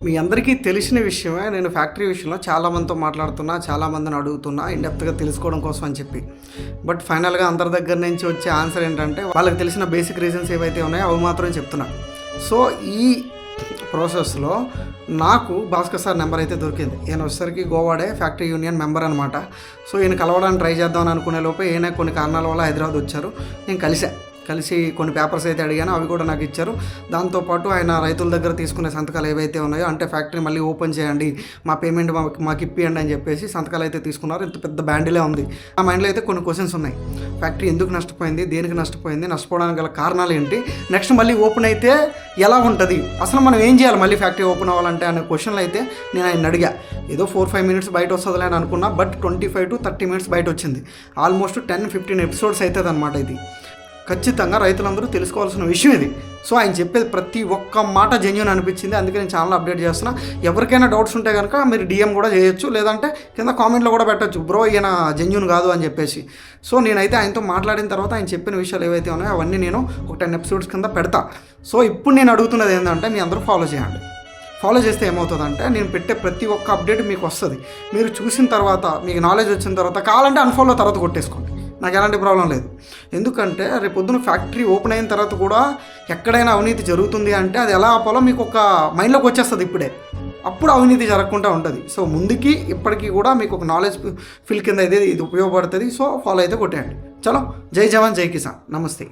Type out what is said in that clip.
మీ అందరికీ తెలిసిన విషయమే. నేను ఫ్యాక్టరీ విషయంలో చాలామందితో మాట్లాడుతున్నా, చాలామందిని అడుగుతున్నా ఇన్‌డెప్త్‌గా తెలుసుకోవడం కోసం అని చెప్పి. బట్ ఫైనల్‌గా అందరి దగ్గర నుంచి వచ్చే ఆన్సర్ ఏంటంటే, వాళ్ళకి తెలిసిన బేసిక్ రీజన్స్ ఏవైతే ఉన్నాయో అవి మాత్రమే చెప్తున్నా. సో, ఈ ప్రాసెస్‌లో నాకు భాస్కర్ సార్ నెంబర్ అయితే దొరికింది. ఈయన వచ్చేసరికి గోవాడే ఫ్యాక్టరీ యూనియన్ మెంబర్ అనమాట. సో, ఈయన కలవడానికి ట్రై చేద్దామని అనుకునే లోపే ఈయన కొన్ని కారణాల వల్ల హైదరాబాద్ వచ్చారు. నేను కలిసి కొన్ని పేపర్స్ అయితే అడిగాను, అవి కూడా నాకు ఇచ్చారు. దాంతోపాటు ఆయన రైతుల దగ్గర తీసుకునే సంతకాలు ఏవైతే ఉన్నాయో, అంటే ఫ్యాక్టరీ మళ్ళీ ఓపెన్ చేయండి, మా పేమెంట్ మాకు ఇప్పియండి అని చెప్పేసి సంతకాలు అయితే తీసుకున్నారు. ఇంత పెద్ద బ్యాండిలే ఉంది. నా మైండ్లో అయితే కొన్ని క్వశ్చన్స్ ఉన్నాయి. ఫ్యాక్టరీ ఎందుకు నష్టపోయింది, దేనికి నష్టపోయింది, నష్టపోవడానికి గల కారణాలు ఏంటి, నెక్స్ట్ మళ్ళీ ఓపెన్ అయితే ఎలా ఉంటుంది, అసలు మనం ఏం చేయాలి మళ్ళీ ఫ్యాక్టరీ ఓపెన్ అవ్వాలంటే అనే క్వశ్చన్లు అయితే నేను ఆయన అడిగా. ఏదో 4-5 మినిట్స్ బయట వస్తుందిలే అని అనుకున్నా, బట్ 25 to 30 మినిట్స్ బయట వచ్చింది. ఆల్మోస్ట్ 10-15 ఎపిసోడ్స్ అవుతుంది అనమాట. ఇది ఖచ్చితంగా రైతులందరూ తెలుసుకోవాల్సిన విషయం ఇది. సో, ఆయన చెప్పేది ప్రతి ఒక్క మాట జెన్యూన్ అనిపించింది. అందుకే నేను ఛానల్ అప్డేట్ చేస్తున్నా. ఎవరికైనా డౌట్స్ ఉంటే కనుక మీరు DM కూడా చేయొచ్చు, లేదంటే కింద కామెంట్లో కూడా పెట్టచ్చు, బ్రో ఈయన జెన్యూన్ కాదు అని చెప్పేసి. సో, నేనైతే ఆయనతో మాట్లాడిన తర్వాత ఆయన చెప్పిన విషయాలు ఏవైతే ఉన్నాయో అవన్నీ నేను ఒక 10 ఎపిసోడ్స్ కింద పెడతా. సో, ఇప్పుడు నేను అడుగుతున్నది ఏంటంటే, మీ అందరూ ఫాలో చేయండి. ఫాలో చేస్తే ఏమవుతుందంటే, నేను పెట్టే ప్రతి ఒక్క అప్డేట్ మీకు వస్తుంది. మీరు చూసిన తర్వాత, మీకు నాలెడ్జ్ వచ్చిన తర్వాత కావాలంటే అన్ఫాలో తర్వాత కొట్టేసుకోండి, నాకు ఎలాంటి ప్రాబ్లం లేదు. ఎందుకంటే రేపు పొద్దున ఫ్యాక్టరీ ఓపెన్ అయిన తర్వాత కూడా ఎక్కడైనా అవినీతి జరుగుతుంది అంటే అది ఎలా ఆపాలో మీకు ఒక మైండ్లోకి వచ్చేస్తుంది ఇప్పుడే. అప్పుడు అవినీతి జరగకుండా ఉంటుంది. సో, ముందుకి ఇప్పటికీ కూడా మీకు ఒక నాలెడ్జ్ ఫిల్ కింద అయితే ఇది ఉపయోగపడుతుంది. సో, ఫాలో అయితే కొట్టేయండి. చలో, జై జవాన్ జై కిసాన్. నమస్తే.